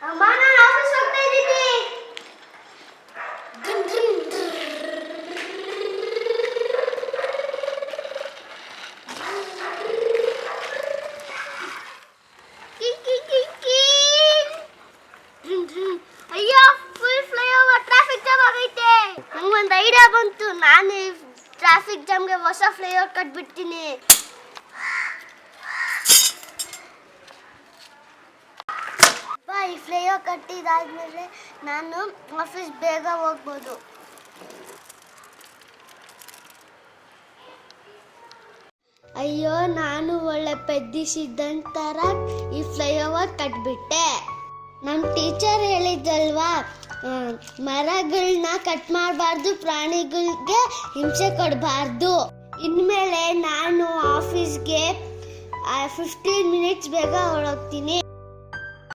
ಅಮ್ಮ ನಾನು ಆಫೀಸ್ ಹೋಗ್ತಾ ಇದ್ದೀನಿ. ಅಯ್ಯೋ ಫುಲ್ ಫ್ಲೈಓವರ್ ಟ್ರಾಫಿಕ್ ಜಾಮ್ ಆಗೈತೆ. ನಂಗೊಂದು ಐಡಿಯಾ ಬಂತು. ನಾನು ಟ್ರಾಫಿಕ್ ಜಾಮ್ಗೆ ಹೊಸ ಫ್ಲೈಓವರ್ ಕಟ್ಬಿಡ್ತೀನಿ. ಈ ಫ್ಲೈಓವರ್ ಕಟ್ಟಿದಾದ್ಮೇಲೆ ನಾನು ಆಫೀಸ್ ಬೇಗ ಹೋಗ್ಬೋದು. ಅಯ್ಯೋ ನಾನು ಒಳ್ಳೆ ಪೆದ್ದಿಸಿದ್ದಂತ ಥರ ಈ ಫ್ಲೈಓವರ್ ಕಟ್ಬಿಟ್ಟೆ. ನಮ್ಮ ಟೀಚರ್ ಹೇಳಿದ್ದಲ್ವಾ, ಮರಗಳನ್ನ ಕಟ್ ಮಾಡಬಾರ್ದು, ಪ್ರಾಣಿಗಳಿಗೆ ಹಿಂಸೆ ಕೊಡಬಾರ್ದು. ಇನ್ಮೇಲೆ ನಾನು ಆಫೀಸ್ಗೆ 15 ಮಿನಿಟ್ಸ್ ಬೇಗ ಹೊರಡ್ತೀನಿ.